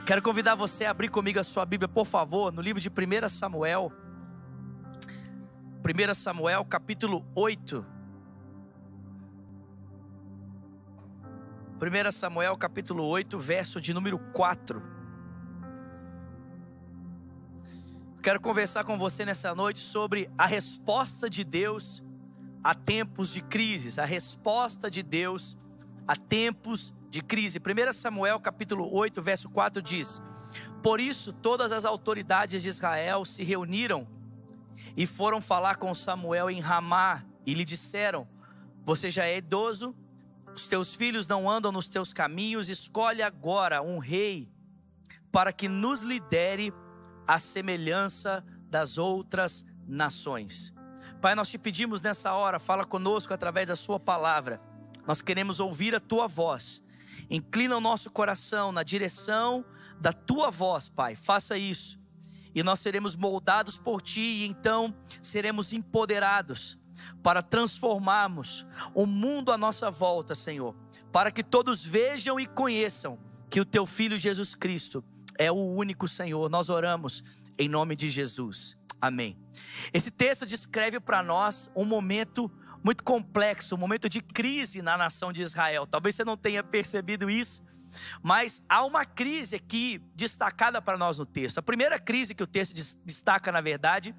Quero convidar você a abrir comigo a sua Bíblia, por favor, no livro de 1 Samuel. 1 Samuel, capítulo 8. 1 Samuel, capítulo 8, verso de número 4. Quero conversar com você nessa noite sobre a resposta de Deus a tempos de crises. A resposta de Deus a tempos de crise. 1 Samuel capítulo 8, verso 4 diz: Por isso todas as autoridades de Israel se reuniram e foram falar com Samuel em Ramá e lhe disseram: Você já é idoso, os teus filhos não andam nos teus caminhos, escolhe agora um rei para que nos lidere à semelhança das outras nações. Pai, nós te pedimos nessa hora, fala conosco através da sua palavra. Nós queremos ouvir a tua voz. Inclina o nosso coração na direção da tua voz, Pai. Faça isso. E nós seremos moldados por ti e então seremos empoderados para transformarmos o mundo à nossa volta, Senhor. Para que todos vejam e conheçam que o teu Filho Jesus Cristo é o único Senhor. Nós oramos em nome de Jesus. Amém. Esse texto descreve para nós um momento muito complexo, um momento de crise na nação de Israel. Talvez você não tenha percebido isso, mas há uma crise aqui destacada para nós no texto. A primeira crise que o texto destaca, na verdade,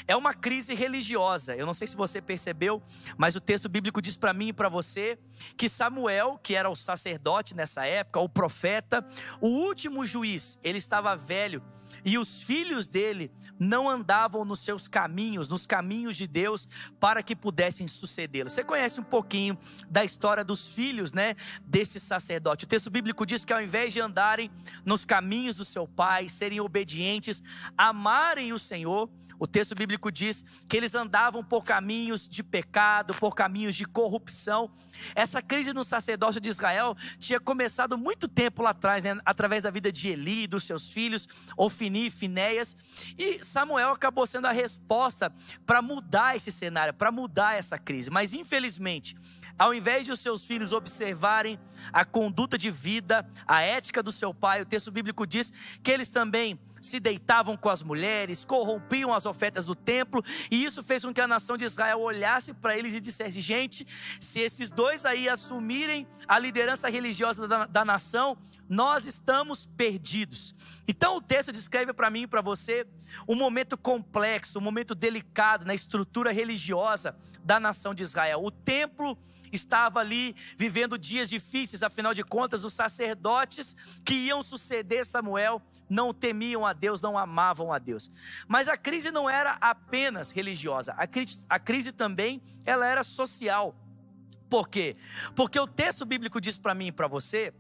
é uma crise religiosa. Eu não sei se você percebeu, mas o texto bíblico diz para mim e para você que Samuel, que era o sacerdote nessa época, o profeta, o último juiz, ele estava velho e os filhos dele não andavam nos seus caminhos, nos caminhos de Deus, para que pudessem sucedê-lo. Você conhece um pouquinho da história dos filhos, né, desse sacerdote. O texto bíblico diz que ao invés de andarem nos caminhos do seu pai, serem obedientes, amarem o Senhor, o texto bíblico diz que eles andavam por caminhos de pecado, por caminhos de corrupção. Essa crise no sacerdócio de Israel tinha começado muito tempo lá atrás, né? Através da vida de Eli, dos seus filhos, Ofni e Finéias. E Samuel acabou sendo a resposta para mudar esse cenário, para mudar essa crise. Mas infelizmente, ao invés de os seus filhos observarem a conduta de vida, a ética do seu pai, o texto bíblico diz que eles também se deitavam com as mulheres, corrompiam as ofertas do templo, e isso fez com que a nação de Israel olhasse para eles e dissesse: gente, se esses dois aí assumirem a liderança religiosa da nação, nós estamos perdidos. Então o texto descreve para mim e para você um momento complexo, um momento delicado na estrutura religiosa da nação de Israel. O templo estava ali vivendo dias difíceis, afinal de contas os sacerdotes que iam suceder Samuel não temiam a Deus, não amavam a Deus. Mas a crise não era apenas religiosa, a crise também ela era social. Por quê? Porque o texto bíblico diz para mim e para você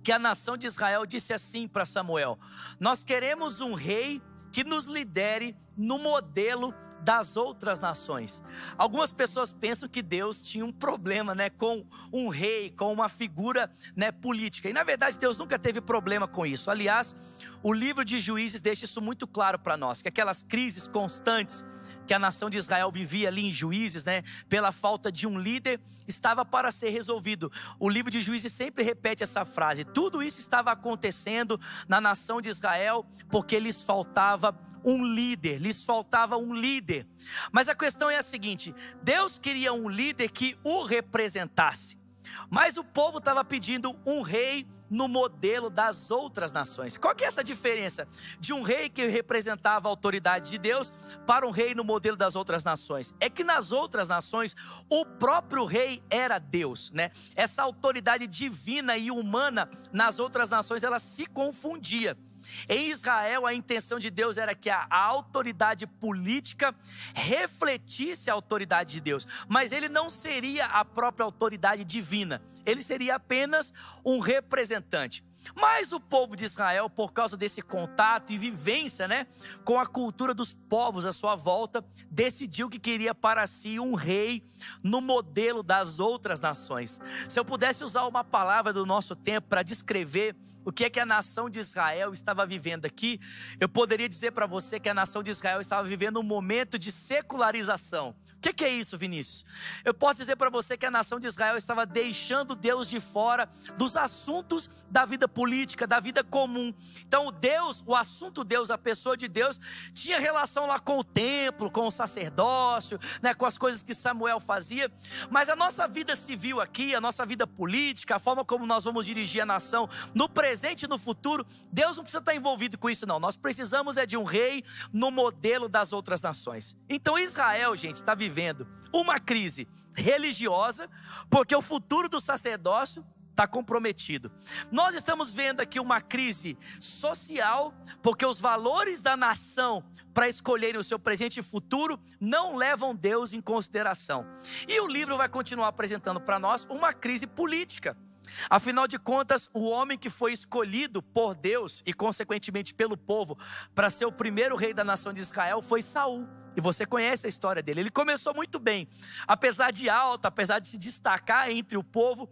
que a nação de Israel disse assim para Samuel: nós queremos um rei que nos lidere no modelo das outras nações. Algumas pessoas pensam que Deus tinha um problema, né, com um rei, com uma figura, né, política. E na verdade Deus nunca teve problema com isso. Aliás, o livro de Juízes deixa isso muito claro para nós, que aquelas crises constantes que a nação de Israel vivia ali em Juízes, né, pela falta de um líder, estava para ser resolvido. O livro de Juízes sempre repete essa frase: tudo isso estava acontecendo na nação de Israel porque lhes faltava um líder, lhes faltava um líder. Mas a questão é a seguinte: Deus queria um líder que o representasse, mas o povo estava pedindo um rei no modelo das outras nações. Qual que é essa diferença de um rei que representava a autoridade de Deus para um rei no modelo das outras nações? É que nas outras nações o próprio rei era Deus, né? Essa autoridade divina e humana nas outras nações ela se confundia. Em Israel a intenção de Deus era que a autoridade política refletisse a autoridade de Deus, mas ele não seria a própria autoridade divina, ele seria apenas um representante. Mas o povo de Israel, por causa desse contato e vivência, né, com a cultura dos povos à sua volta, decidiu que queria para si um rei no modelo das outras nações. Se eu pudesse usar uma palavra do nosso tempo para descrever o que é que a nação de Israel estava vivendo aqui, eu poderia dizer para você que a nação de Israel estava vivendo um momento de secularização. O que é isso, Vinícius? Eu posso dizer para você que a nação de Israel estava deixando Deus de fora dos assuntos da vida política, da vida comum. Então Deus, o assunto Deus, a pessoa de Deus, tinha relação lá com o templo, com o sacerdócio, né, com as coisas que Samuel fazia. Mas a nossa vida civil aqui, a nossa vida política, a forma como nós vamos dirigir a nação no presente e no futuro, Deus não precisa estar envolvido com isso não. Nós precisamos de um rei no modelo das outras nações. Então Israel, gente, está vivendo uma crise religiosa, porque o futuro do sacerdócio está comprometido. Nós estamos vendo aqui uma crise social, porque os valores da nação para escolherem o seu presente e futuro não levam Deus em consideração. E o livro vai continuar apresentando para nós uma crise política. Afinal de contas, o homem que foi escolhido por Deus e consequentemente pelo povo para ser o primeiro rei da nação de Israel foi Saul. E você conhece a história dele. Ele começou muito bem, apesar de alto, apesar de se destacar entre o povo.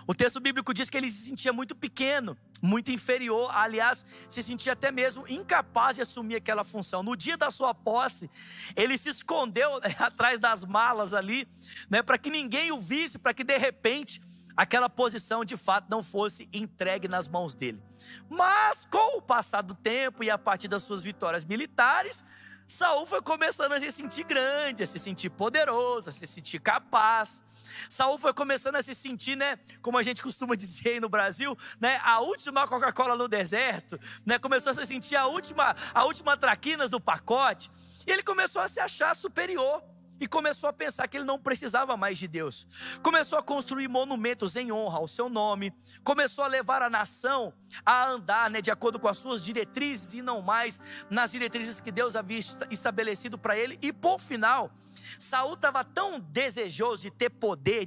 O texto bíblico diz que ele se sentia muito pequeno, muito inferior, aliás, se sentia até mesmo incapaz de assumir aquela função. No dia da sua posse, ele se escondeu, né, atrás das malas ali, né, para que ninguém o visse, para que de repente aquela posição de fato não fosse entregue nas mãos dele. Mas com o passar do tempo e a partir das suas vitórias militares, Saul foi começando a se sentir grande, a se sentir poderoso, a se sentir capaz. Saul foi começando a se sentir, né, como a gente costuma dizer aí no Brasil, né, a última Coca-Cola no deserto, né, começou a se sentir a última traquinas do pacote. E ele começou a se achar superior. E começou a pensar que ele não precisava mais de Deus. Começou a construir monumentos em honra ao seu nome. Começou a levar a nação a andar, né, de acordo com as suas diretrizes e não mais nas diretrizes que Deus havia estabelecido para ele. E por final, Saul estava tão desejoso de ter poder,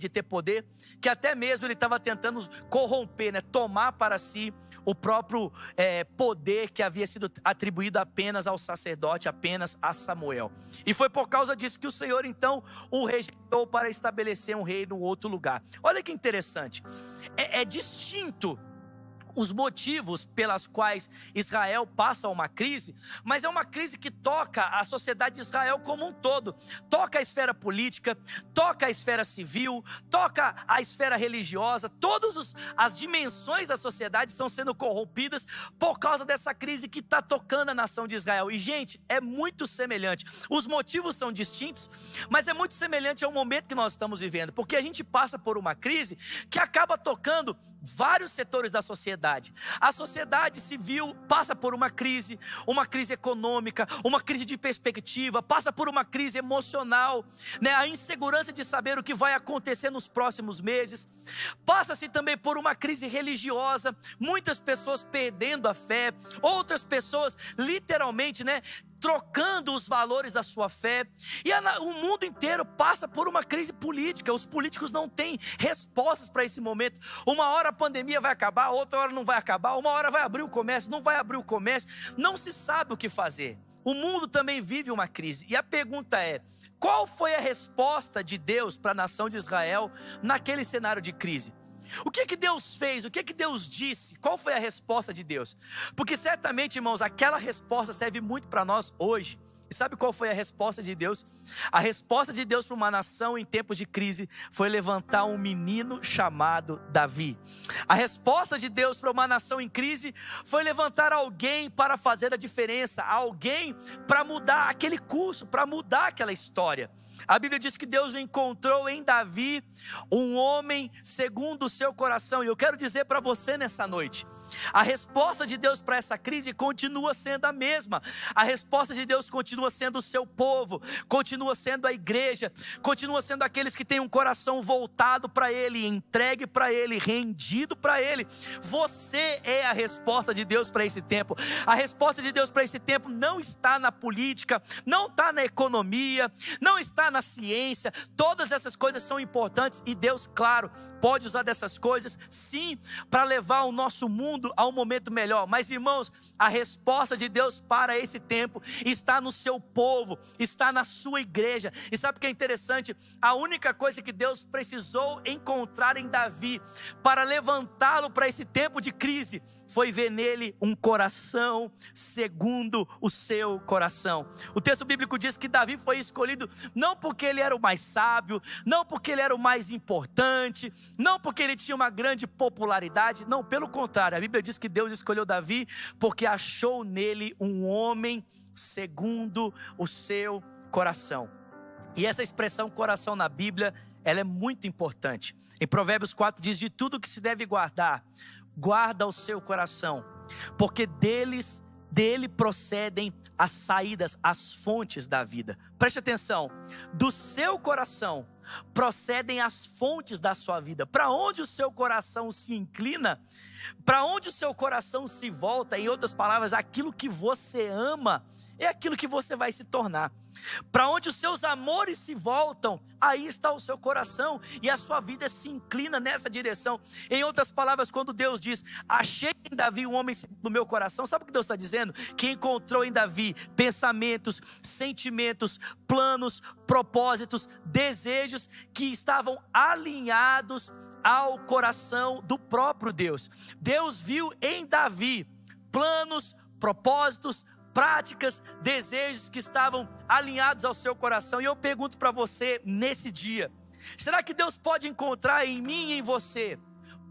que até mesmo ele estava tentando corromper, né, tomar para si o próprio poder que havia sido atribuído apenas ao sacerdote, apenas a Samuel. E foi por causa disso que o Senhor então o rejeitou para estabelecer um rei no outro lugar. Olha que interessante, é distinto os motivos pelas quais Israel passa uma crise, mas é uma crise que toca a sociedade de Israel como um todo. Toca a esfera política, toca a esfera civil, toca a esfera religiosa. Todas as dimensões da sociedade estão sendo corrompidas por causa dessa crise que está tocando a nação de Israel. E gente, é muito semelhante. Os motivos são distintos, mas é muito semelhante ao momento que nós estamos vivendo, porque a gente passa por uma crise que acaba tocando vários setores da sociedade. A sociedade civil passa por uma crise econômica, uma crise de perspectiva, passa por uma crise emocional, né? A insegurança de saber o que vai acontecer nos próximos meses. Passa-se também por uma crise religiosa, muitas pessoas perdendo a fé, outras pessoas literalmente, né, trocando os valores da sua fé. E o mundo inteiro passa por uma crise política. Os políticos não têm respostas para esse momento. Uma hora a pandemia vai acabar, outra hora não vai acabar, uma hora vai abrir o comércio, não vai abrir o comércio, não se sabe o que fazer. O mundo também vive uma crise. E a pergunta é: qual foi a resposta de Deus para a nação de Israel naquele cenário de crise? O que Deus fez? O que Deus disse? Qual foi a resposta de Deus? Porque certamente, irmãos, aquela resposta serve muito para nós hoje. E sabe qual foi a resposta de Deus? A resposta de Deus para uma nação em tempos de crise foi levantar um menino chamado Davi. A resposta de Deus para uma nação em crise foi levantar alguém para fazer a diferença, alguém para mudar aquele curso, para mudar aquela história. A Bíblia diz que Deus encontrou em Davi um homem segundo o seu coração. E eu quero dizer para você nessa noite, a resposta de Deus para essa crise continua sendo a mesma. A resposta de Deus continua sendo o seu povo, continua sendo a igreja, continua sendo aqueles que têm um coração voltado para Ele, entregue para Ele, rendido para Ele. Você é a resposta de Deus para esse tempo. A resposta de Deus para esse tempo não está na política, não está na economia, não está na ciência. Todas essas coisas são importantes e Deus, claro, pode usar dessas coisas sim para levar o nosso mundo mundo a um momento melhor. Mas, irmãos, a resposta de Deus para esse tempo está no seu povo, está na sua igreja. E sabe o que é interessante? A única coisa que Deus precisou encontrar em Davi para levantá-lo para esse tempo de crise foi ver nele um coração segundo o seu coração. O texto bíblico diz que Davi foi escolhido não porque ele era o mais sábio, não porque ele era o mais importante, não porque ele tinha uma grande popularidade, não, pelo contrário, a Bíblia diz que Deus escolheu Davi porque achou nele um homem segundo o seu coração. E essa expressão coração na Bíblia, ela é muito importante. Em Provérbios 4 diz: de tudo que se deve guardar, guarda o seu coração, porque dele procedem as saídas, as fontes da vida. Preste atenção, do seu coração procedem as fontes da sua vida. Para onde o seu coração se inclina, para onde o seu coração se volta, em outras palavras, aquilo que você ama é aquilo que você vai se tornar. Para onde os seus amores se voltam, aí está o seu coração, e a sua vida se inclina nessa direção. Em outras palavras, quando Deus diz: achei em Davi um homem do meu coração, sabe o que Deus está dizendo? Que encontrou em Davi pensamentos, sentimentos, planos, propósitos, desejos que estavam alinhados ao coração do próprio Deus. Deus viu em Davi planos, propósitos, práticas, desejos que estavam alinhados ao seu coração. E eu pergunto para você nesse dia: será que Deus pode encontrar em mim e em você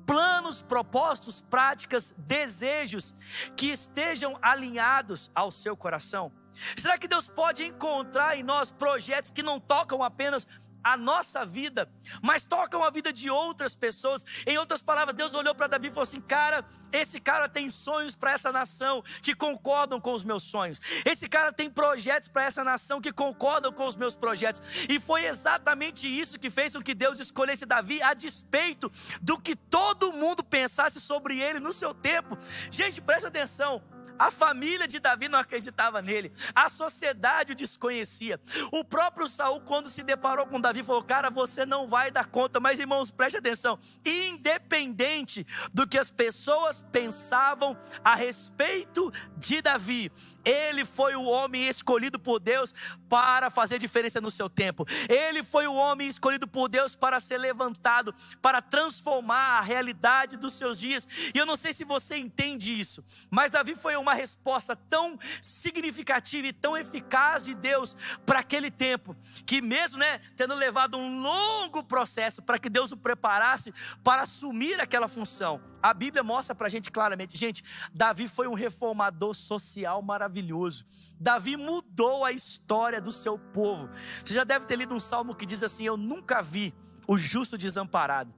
planos, propósitos, práticas, desejos que estejam alinhados ao seu coração? Será que Deus pode encontrar em nós projetos que não tocam apenas a nossa vida, mas tocam a vida de outras pessoas? Em outras palavras, Deus olhou para Davi e falou assim: cara, esse cara tem sonhos para essa nação que concordam com os meus sonhos. Esse cara tem projetos para essa nação que concordam com os meus projetos. E foi exatamente isso que fez com que Deus escolhesse Davi, a despeito do que todo mundo pensasse sobre ele no seu tempo. Gente, presta atenção. A família de Davi não acreditava nele, a sociedade o desconhecia. O próprio Saul, quando se deparou com Davi, falou: cara, você não vai dar conta. Mas, irmãos, preste atenção, independente do que as pessoas pensavam a respeito de Davi, ele foi o homem escolhido por Deus para fazer diferença no seu tempo. Ele foi o homem escolhido por Deus para ser levantado, para transformar a realidade dos seus dias. E eu não sei se você entende isso, mas Davi foi uma resposta tão significativa e tão eficaz de Deus para aquele tempo, que mesmo, tendo levado um longo processo para que Deus o preparasse para assumir aquela função, a Bíblia mostra para a gente claramente. Gente, Davi foi um reformador social maravilhoso. Davi mudou a história do seu povo. Você já deve ter lido um salmo que diz assim: eu nunca vi o justo desamparado,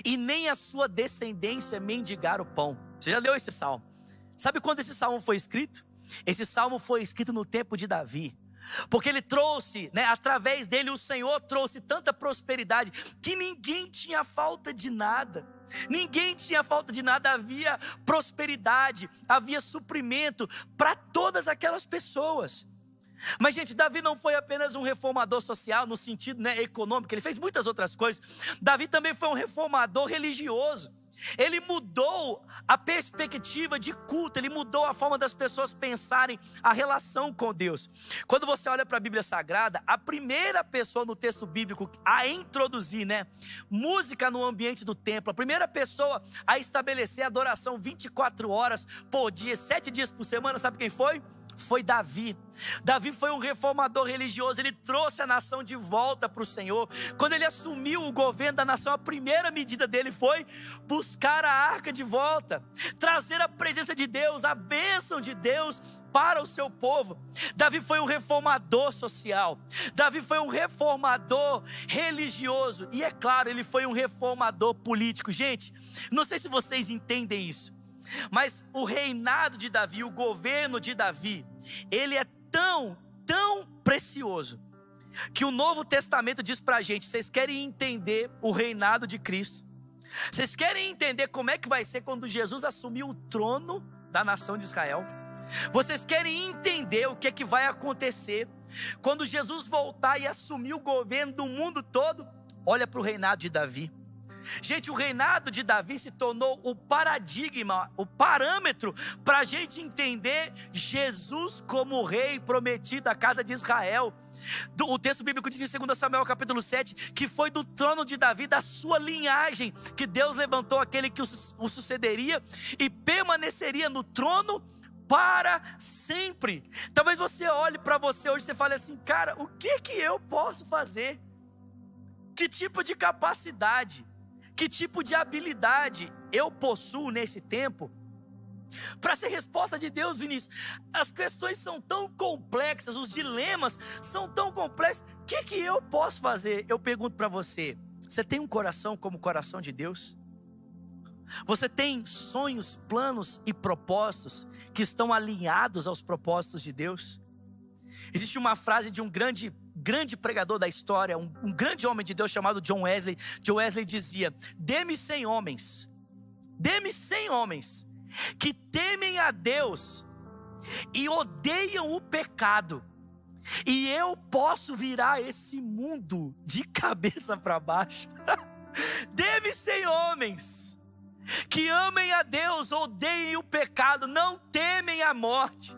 e nem a sua descendência mendigar o pão. Você já leu esse salmo? Sabe quando esse salmo foi escrito? Esse salmo foi escrito no tempo de Davi, porque ele trouxe, através dele o Senhor trouxe tanta prosperidade, que ninguém tinha falta de nada. Ninguém tinha falta de nada, havia prosperidade, havia suprimento para todas aquelas pessoas. Mas, gente, Davi não foi apenas um reformador social no sentido econômico, ele fez muitas outras coisas. Davi também foi um reformador religioso. Ele mudou a perspectiva de culto, ele mudou a forma das pessoas pensarem a relação com Deus. Quando você olha para a Bíblia Sagrada, a primeira pessoa no texto bíblico a introduzir música no ambiente do templo, a primeira pessoa a estabelecer adoração 24 horas por dia, 7 dias por semana, sabe quem foi? Foi Davi. Davi foi um reformador religioso. Ele trouxe a nação de volta para o Senhor. Quando ele assumiu o governo da nação, a primeira medida dele foi buscar a arca de volta, trazer a presença de Deus, a bênção de Deus para o seu povo. Davi foi um reformador social. Davi foi um reformador religioso. E é claro, ele foi um reformador político. Gente, não sei se vocês entendem isso, mas o reinado de Davi, o governo de Davi, ele é tão precioso, que o Novo Testamento diz pra gente: vocês querem entender o reinado de Cristo? Vocês querem entender como é que vai ser quando Jesus assumir o trono da nação de Israel? Vocês querem entender o que é que vai acontecer quando Jesus voltar e assumir o governo do mundo todo? Olha para o reinado de Davi. Gente, o reinado de Davi se tornou o paradigma, o parâmetro para a gente entender Jesus como o rei prometido à casa de Israel. O texto bíblico diz em 2 Samuel capítulo 7, que foi do trono de Davi, da sua linhagem, que Deus levantou aquele que o sucederia e permaneceria no trono para sempre. Talvez você olhe para você hoje e você fale assim: cara, o que eu posso fazer? Que tipo de capacidade, que tipo de habilidade eu possuo nesse tempo para ser resposta de Deus, Vinícius? As questões são tão complexas, os dilemas são tão complexos. O que eu posso fazer? Eu pergunto para você: você tem um coração como o coração de Deus? Você tem sonhos, planos e propósitos que estão alinhados aos propósitos de Deus? Existe uma frase de um grande pregador da história, um grande homem de Deus chamado John Wesley. John Wesley dizia: dê-me 100 homens que temem a Deus e odeiam o pecado, e eu posso virar esse mundo de cabeça para baixo. Dê-me 100 homens que amem a Deus, odeiem o pecado, não temem a morte,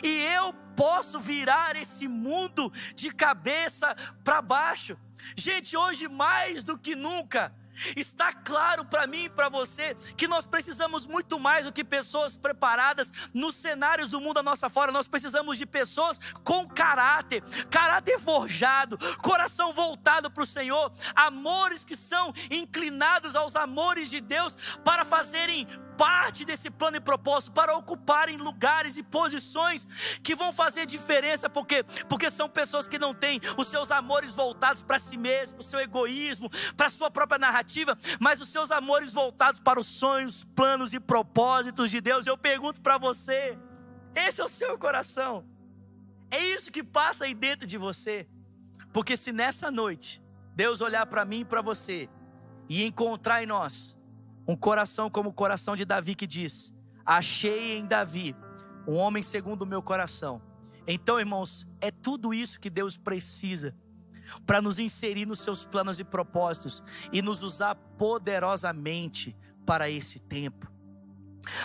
e eu posso virar esse mundo de cabeça para baixo. Gente, hoje mais do que nunca está claro para mim e para você que nós precisamos muito mais do que pessoas preparadas nos cenários do mundo à nossa fora. Nós precisamos de pessoas com caráter forjado, coração voltado para o Senhor, amores que são inclinados aos amores de Deus, para fazerem parte desse plano e propósito, para ocuparem lugares e posições que vão fazer diferença. Porque são pessoas que não têm os seus amores voltados para si mesmo, para o seu egoísmo, para a sua própria narrativa, mas os seus amores voltados para os sonhos, planos e propósitos de Deus. Eu pergunto para você: esse é o seu coração? É isso que passa aí dentro de você? Porque se nessa noite Deus olhar para mim e para você e encontrar em nós um coração como o coração de Davi, que diz: achei em Davi um homem segundo o meu coração. Então, irmãos, é tudo isso que Deus precisa para nos inserir nos seus planos e propósitos e nos usar poderosamente para esse tempo.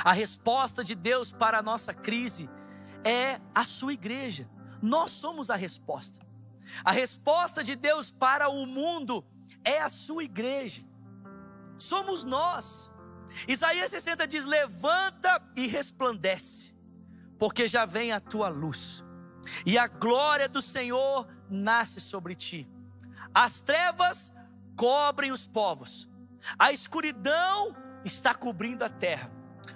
A resposta de Deus para a nossa crise é a sua igreja. Nós somos a resposta. A resposta de Deus para o mundo é a sua igreja. Somos nós. Isaías 60 diz: levanta e resplandece, porque já vem a tua luz, e a glória do Senhor nasce sobre ti. As trevas cobrem os povos, a escuridão está cobrindo a terra,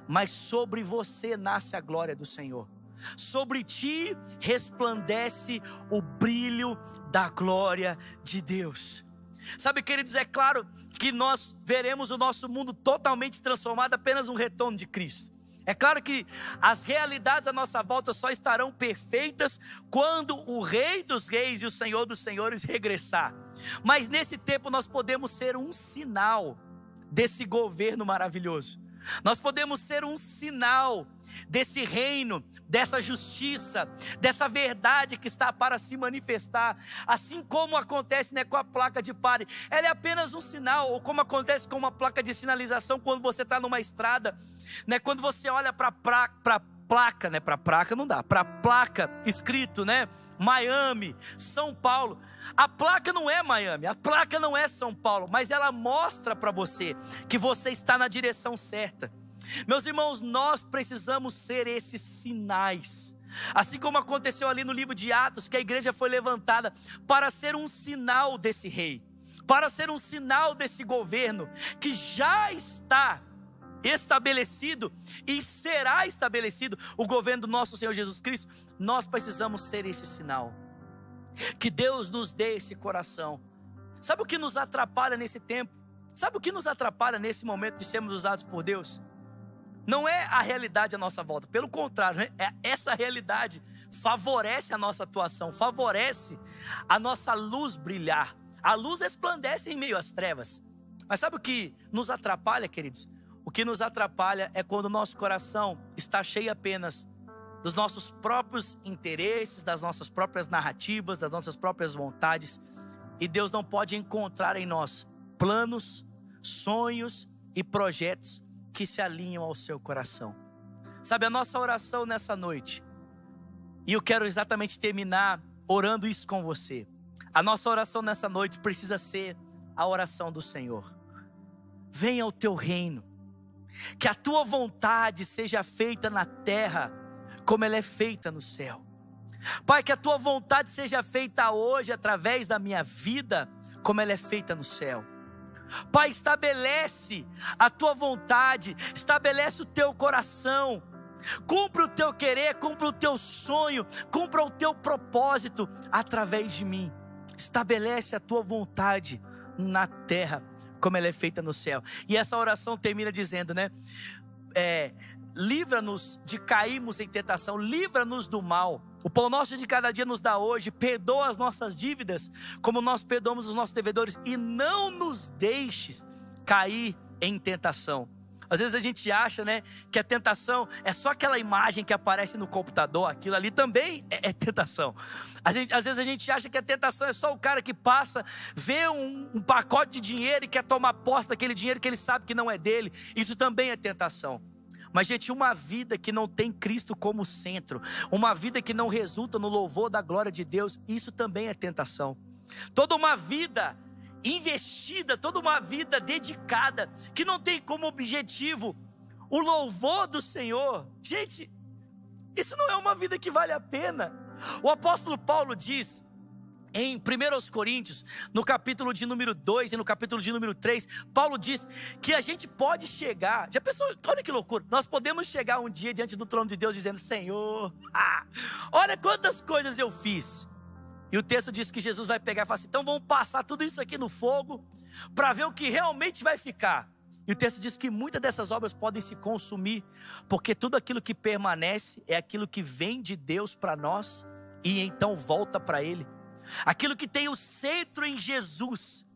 mas sobre você nasce a glória do Senhor. Sobre ti resplandece o brilho da glória de Deus. Sabe, queridos, é claro que nós veremos o nosso mundo totalmente transformado apenas no retorno de Cristo. É claro que as realidades à nossa volta só estarão perfeitas quando o Rei dos Reis e o Senhor dos Senhores regressar. Mas nesse tempo nós podemos ser um sinal desse governo maravilhoso. Nós podemos ser um sinal desse reino, dessa justiça, dessa verdade que está para se manifestar. Assim como acontece, com a placa de pare, ela é apenas um sinal, ou como acontece com uma placa de sinalização quando você está numa estrada, quando você olha para a placa escrito, Miami, São Paulo. A placa não é Miami, a placa não é São Paulo, mas ela mostra para você que você está na direção certa. Meus irmãos, nós precisamos ser esses sinais. Assim como aconteceu ali no livro de Atos, que a igreja foi levantada para ser um sinal desse rei, para ser um sinal desse governo que já está estabelecido e será estabelecido, o governo do nosso Senhor Jesus Cristo. Nós precisamos ser esse sinal. Que Deus nos dê esse coração. Sabe o que nos atrapalha nesse tempo? Sabe o que nos atrapalha nesse momento de sermos usados por Deus? Não é a realidade à nossa volta, pelo contrário, essa realidade favorece a nossa atuação, favorece a nossa luz brilhar. A luz resplandece em meio às trevas. Mas sabe o que nos atrapalha, queridos? O que nos atrapalha é quando o nosso coração está cheio apenas dos nossos próprios interesses, das nossas próprias narrativas, das nossas próprias vontades, e Deus não pode encontrar em nós planos, sonhos e projetos que se alinham ao seu coração. Sabe, a nossa oração nessa noite, e eu quero exatamente terminar orando isso com você. A nossa oração nessa noite precisa ser a oração do Senhor. Venha o teu reino, que a tua vontade seja feita na terra como ela é feita no céu. Pai, que a tua vontade seja feita hoje através da minha vida como ela é feita no céu. Pai, estabelece a tua vontade, estabelece o teu coração, cumpra o teu querer, cumpra o teu sonho, cumpra o teu propósito através de mim. Estabelece a tua vontade na terra como ela é feita no céu. E essa oração termina dizendo, né? Livra-nos de cairmos em tentação, livra-nos do mal. O pão nosso de cada dia nos dá hoje, perdoa as nossas dívidas, como nós perdoamos os nossos devedores, e não nos deixes cair em tentação. Às vezes a gente acha, né, que a tentação é só aquela imagem que aparece no computador, aquilo ali também é tentação. Às vezes a gente acha que a tentação é só o cara que passa, vê um pacote de dinheiro e quer tomar posse daquele dinheiro que ele sabe que não é dele. Isso também é tentação. Mas, gente, uma vida que não tem Cristo como centro, uma vida que não resulta no louvor da glória de Deus, isso também é tentação. Toda uma vida investida, toda uma vida dedicada, que não tem como objetivo o louvor do Senhor, gente, isso não é uma vida que vale a pena. O apóstolo Paulo diz em 1 Coríntios, no capítulo de número 2 e no capítulo de número 3, Paulo diz que a gente pode chegar, já pensou, olha que loucura, nós podemos chegar um dia diante do trono de Deus dizendo: Senhor, olha quantas coisas eu fiz. E o texto diz que Jesus vai pegar e falar assim: então vamos passar tudo isso aqui no fogo, para ver o que realmente vai ficar. E o texto diz que muitas dessas obras podem se consumir, porque tudo aquilo que permanece é aquilo que vem de Deus para nós, e então volta para Ele. Aquilo que tem o centro em Jesus,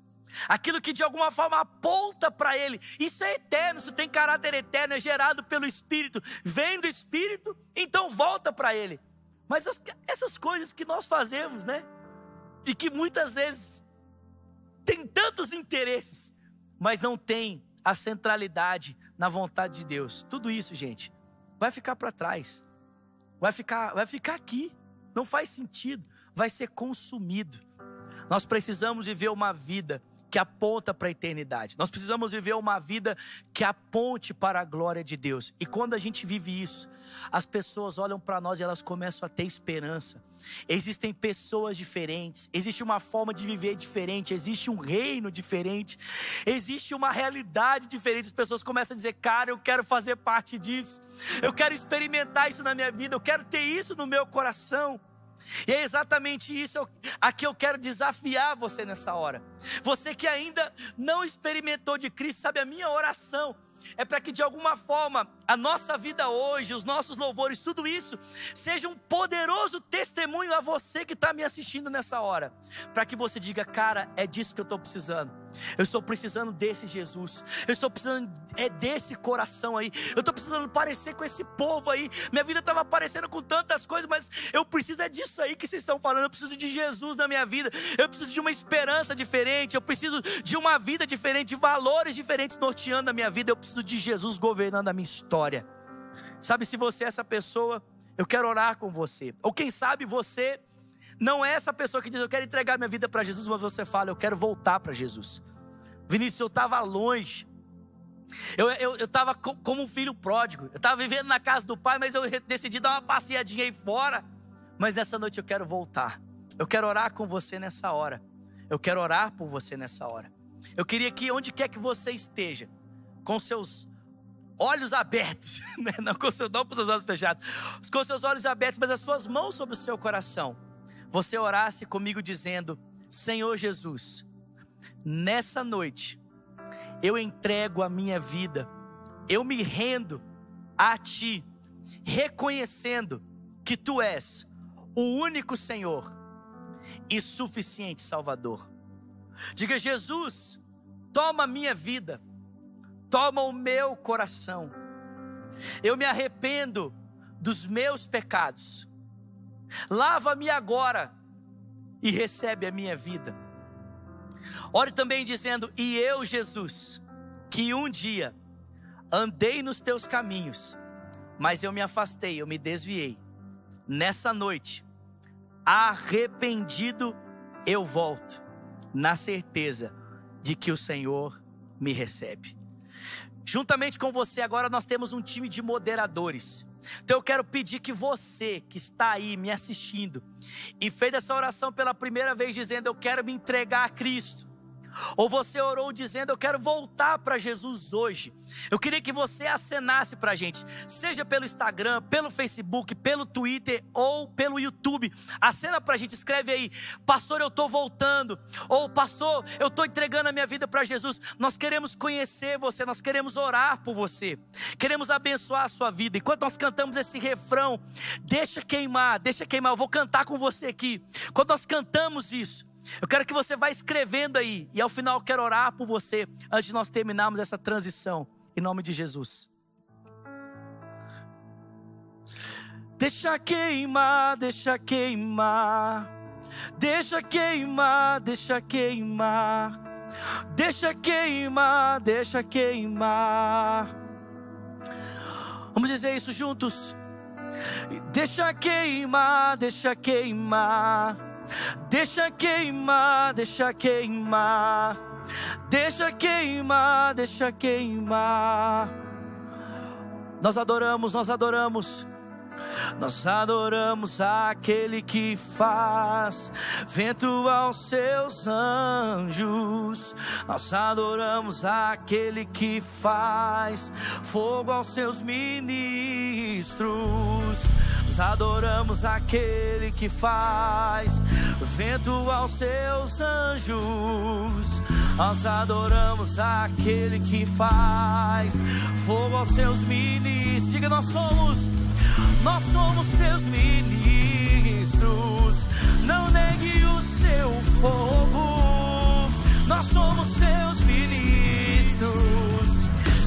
aquilo que de alguma forma aponta para Ele, isso é eterno, isso tem caráter eterno, é gerado pelo Espírito, vem do Espírito, então volta para Ele. Mas essas coisas que nós fazemos, né, e que muitas vezes tem tantos interesses, mas não tem a centralidade na vontade de Deus, tudo isso, gente, vai ficar para trás, vai ficar aqui, não faz sentido, vai ser consumido. Nós precisamos viver uma vida que aponta para a eternidade. Nós precisamos viver uma vida que aponte para a glória de Deus. E quando a gente vive isso, as pessoas olham para nós e elas começam a ter esperança. Existem pessoas diferentes, existe uma forma de viver diferente, existe um reino diferente, existe uma realidade diferente. As pessoas começam a dizer: cara, eu quero fazer parte disso, eu quero experimentar isso na minha vida, eu quero ter isso no meu coração. E é exatamente isso a que eu quero desafiar você nessa hora. Você que ainda não experimentou de Cristo, sabe, a minha oração é para que de alguma forma a nossa vida hoje, os nossos louvores, tudo isso seja um poderoso testemunho a você que está me assistindo nessa hora, para que você diga: cara, é disso que eu estou precisando. Eu estou precisando desse Jesus, eu estou precisando desse coração aí, eu estou precisando parecer com esse povo aí. Minha vida estava parecendo com tantas coisas, mas eu preciso disso aí que vocês estão falando. Eu preciso de Jesus na minha vida, eu preciso de uma esperança diferente, eu preciso de uma vida diferente, de valores diferentes norteando a minha vida. Eu preciso de Jesus governando a minha história. Sabe, se você é essa pessoa, eu quero orar com você. Ou quem sabe você não é essa pessoa que diz: eu quero entregar minha vida para Jesus, mas você fala: eu quero voltar para Jesus. Vinícius, eu estava longe, eu estava como um filho pródigo, eu estava vivendo na casa do pai, mas eu decidi dar uma passeadinha aí fora. Mas nessa noite eu quero voltar. Eu quero orar com você nessa hora, eu quero orar por você nessa hora. Eu queria que onde quer que você esteja, com seus olhos abertos, né? Não com seus olhos fechados, com seus olhos abertos, mas as suas mãos sobre o seu coração, você orasse comigo dizendo: Senhor Jesus, nessa noite eu entrego a minha vida, eu me rendo a Ti, reconhecendo que Tu és o único Senhor e suficiente Salvador. Diga: Jesus, toma a minha vida, toma o meu coração. Eu me arrependo dos meus pecados. Lava-me agora e recebe a minha vida. Ore também dizendo: e eu, Jesus, que um dia andei nos teus caminhos, mas eu me afastei, eu me desviei. Nessa noite, arrependido, eu volto, na certeza de que o Senhor me recebe. Juntamente com você agora nós temos um time de moderadores. Então eu quero pedir que você que está aí me assistindo e fez essa oração pela primeira vez dizendo eu quero me entregar a Cristo, ou você orou dizendo eu quero voltar para Jesus hoje, eu queria que você acenasse para a gente, seja pelo Instagram, pelo Facebook, pelo Twitter ou pelo YouTube. Acena para a gente, escreve aí: pastor, eu estou voltando, ou pastor, eu estou entregando a minha vida para Jesus. Nós queremos conhecer você, nós queremos orar por você, queremos abençoar a sua vida. Enquanto nós cantamos esse refrão, deixa queimar, eu vou cantar com você aqui. Quando nós cantamos isso, eu quero que você vá escrevendo aí, e ao final eu quero orar por você, antes de nós terminarmos essa transição, em nome de Jesus. Deixa queimar, deixa queimar, deixa queimar, deixa queimar, deixa queimar, deixa queimar. Vamos dizer isso juntos? Deixa queimar, deixa queimar, deixa queimar, deixa queimar, deixa queimar, deixa queimar. Nós adoramos, nós adoramos. Nós adoramos aquele que faz vento aos seus anjos. Nós adoramos aquele que faz fogo aos seus ministros. Nós adoramos aquele que faz vento aos seus anjos. Nós adoramos aquele que faz fogo aos seus ministros. Diga: nós somos seus ministros. Não negue o seu fogo. Nós somos seus ministros.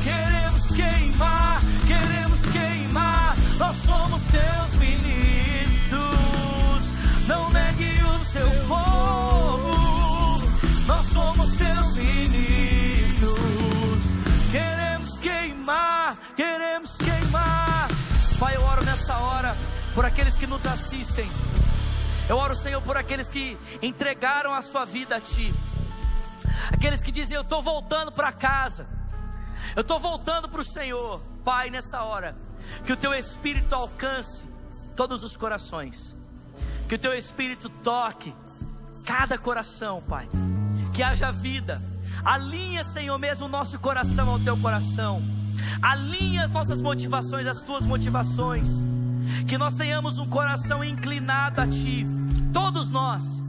Queremos queimar, queremos queimar. Nós somos teus ministros. Não negue o seu fogo. Nós somos teus ministros. Queremos queimar, queremos queimar. Pai, eu oro nessa hora por aqueles que nos assistem. Eu oro, Senhor, por aqueles que entregaram a sua vida a Ti. Aqueles que dizem: eu estou voltando para casa, eu estou voltando para o Senhor. Pai, nessa hora, que o Teu Espírito alcance todos os corações, que o Teu Espírito toque cada coração, Pai. Que haja vida. Alinha, Senhor, mesmo o nosso coração ao Teu coração. Alinha as nossas motivações às Tuas motivações. Que nós tenhamos um coração inclinado a Ti. Todos nós,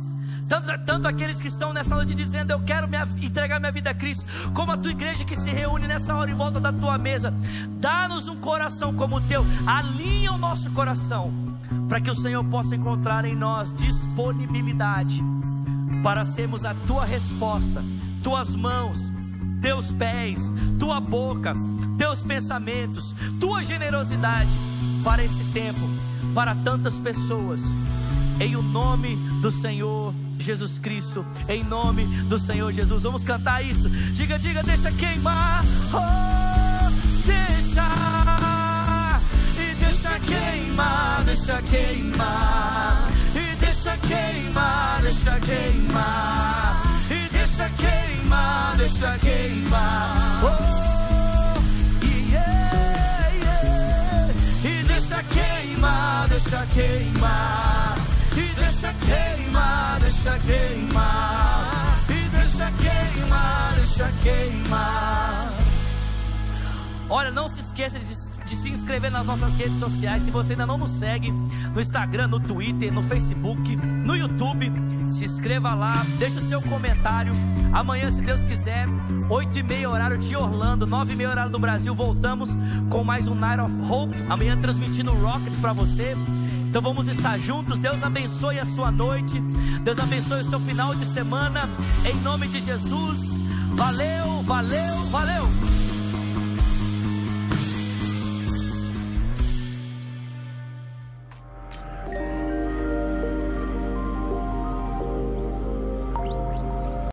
tanto aqueles que estão nessa noite dizendo: eu quero entregar minha vida a Cristo, como a Tua igreja que se reúne nessa hora em volta da Tua mesa. Dá-nos um coração como o Teu. Alinha o nosso coração, para que o Senhor possa encontrar em nós disponibilidade para sermos a Tua resposta, Tuas mãos, Teus pés, Tua boca, Teus pensamentos, Tua generosidade para esse tempo, para tantas pessoas. Em o nome do Senhor Jesus Cristo, em nome do Senhor Jesus. Vamos cantar isso. Diga, diga: deixa queimar, oh, deixa. E deixa queimar, deixa queimar. E deixa queimar, deixa queimar. E deixa queimar, deixa queimar. Oh, yeah, yeah. E deixa queimar, deixa queimar. E deixa queimar, deixa queimar. E deixa queimar, deixa queimar. Olha, não se esqueça de se inscrever nas nossas redes sociais. Se você ainda não nos segue no Instagram, no Twitter, no Facebook, no YouTube, se inscreva lá, deixa o seu comentário. Amanhã, se Deus quiser, 8h30 horário de Orlando, 9h30 horário do Brasil, voltamos com mais um Night of Hope. Amanhã transmitindo o Rocket para você. Então vamos estar juntos. Deus abençoe a sua noite, Deus abençoe o seu final de semana, em nome de Jesus. Valeu, valeu, valeu.